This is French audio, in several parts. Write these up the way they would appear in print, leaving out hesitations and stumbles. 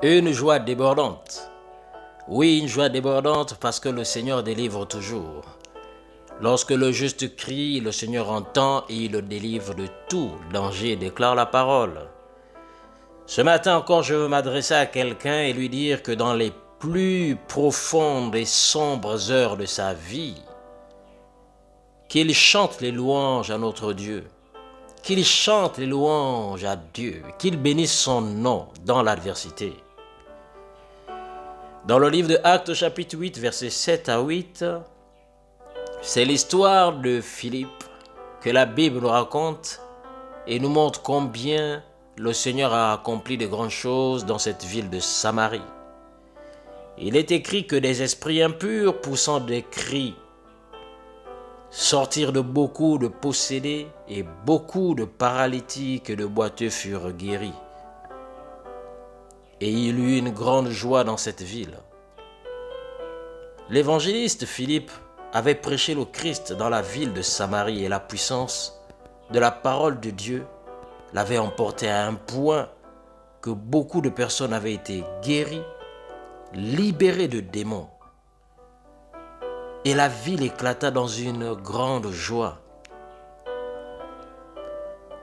Une joie débordante. Oui, une joie débordante parce que le Seigneur délivre toujours. Lorsque le juste crie, le Seigneur entend et il le délivre de tout danger, déclare la parole. Ce matin encore, je veux m'adresser à quelqu'un et lui dire que dans les plus profondes et sombres heures de sa vie, qu'il chante les louanges à notre Dieu, qu'il chante les louanges à Dieu, qu'il bénisse son nom dans l'adversité. Dans le livre de Actes chapitre 8, versets 7 à 8, c'est l'histoire de Philippe que la Bible nous raconte et nous montre combien le Seigneur a accompli de grandes choses dans cette ville de Samarie. Il est écrit que des esprits impurs poussant des cris sortirent de beaucoup de possédés et beaucoup de paralytiques et de boiteux furent guéris. Et il y eut une grande joie dans cette ville. L'évangéliste Philippe avait prêché le Christ dans la ville de Samarie et la puissance de la parole de Dieu l'avait emporté à un point que beaucoup de personnes avaient été guéries, libérées de démons. Et la ville éclata dans une grande joie.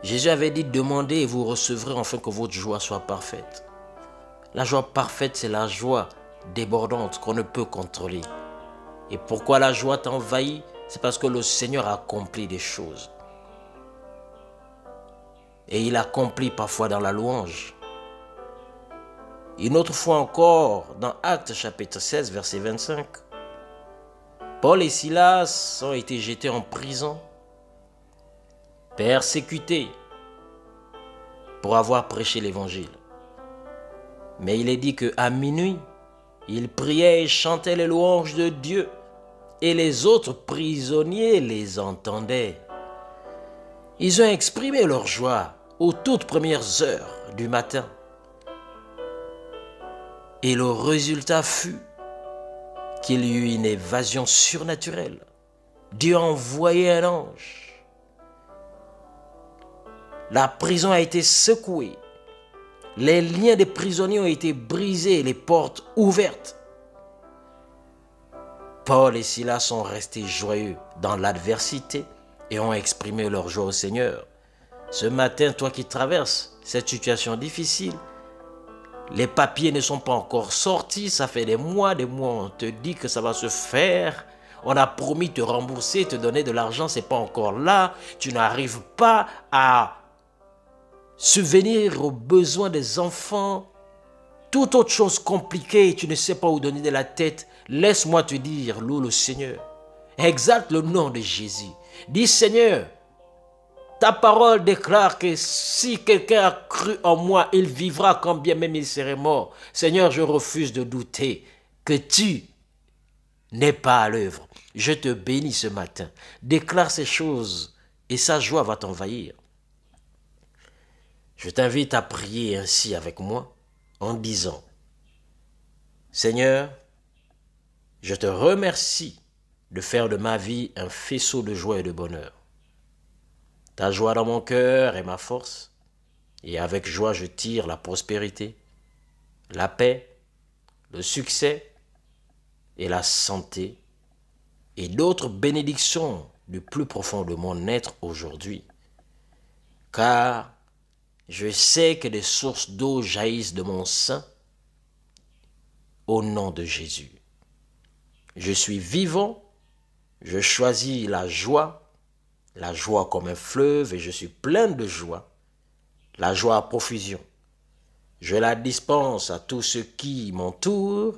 Jésus avait dit, demandez et vous recevrez afin que votre joie soit parfaite. La joie parfaite, c'est la joie débordante qu'on ne peut contrôler. Et pourquoi la joie t'envahit? C'est parce que le Seigneur a accompli des choses. Et il accomplit parfois dans la louange. Une autre fois encore, dans Actes chapitre 16, verset 25, Paul et Silas ont été jetés en prison, persécutés pour avoir prêché l'évangile. Mais il est dit qu'à minuit, ils priaient et chantaient les louanges de Dieu et les autres prisonniers les entendaient. Ils ont exprimé leur joie aux toutes premières heures du matin. Et le résultat fut qu'il y eut une évasion surnaturelle. Dieu a envoyé un ange. La prison a été secouée. Les liens des prisonniers ont été brisés et les portes ouvertes. Paul et Silas sont restés joyeux dans l'adversité et ont exprimé leur joie au Seigneur. Ce matin, toi qui traverses cette situation difficile, les papiers ne sont pas encore sortis, ça fait des mois, on te dit que ça va se faire. On a promis de te rembourser, te donner de l'argent, c'est pas encore là. Tu n'arrives pas à subvenir aux besoins des enfants. Toute autre chose compliquée, tu ne sais pas où donner de la tête. Laisse-moi te dire, loue le Seigneur. Exalte le nom de Jésus. Dis Seigneur, ta parole déclare que si quelqu'un a cru en moi, il vivra quand bien même il serait mort. Seigneur, je refuse de douter que tu n'es pas à l'œuvre. Je te bénis ce matin. Déclare ces choses et sa joie va t'envahir. Je t'invite à prier ainsi avec moi en disant, Seigneur, je te remercie de faire de ma vie un faisceau de joie et de bonheur. Ta joie dans mon cœur est ma force, et avec joie je tire la prospérité, la paix, le succès et la santé, et d'autres bénédictions du plus profond de mon être aujourd'hui. Car je sais que des sources d'eau jaillissent de mon sein au nom de Jésus. Je suis vivant, je choisis la joie comme un fleuve et je suis plein de joie, la joie à profusion. Je la dispense à tous ceux qui m'entourent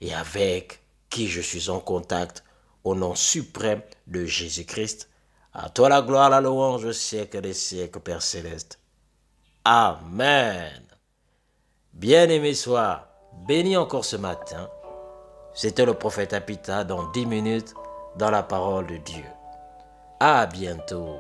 et avec qui je suis en contact au nom suprême de Jésus-Christ. À toi la gloire, la louange au siècle des siècles, Père Céleste. Amen. Bien-aimé sois, béni encore ce matin. C'était le prophète Apita dans 10 minutes dans la parole de Dieu. À bientôt.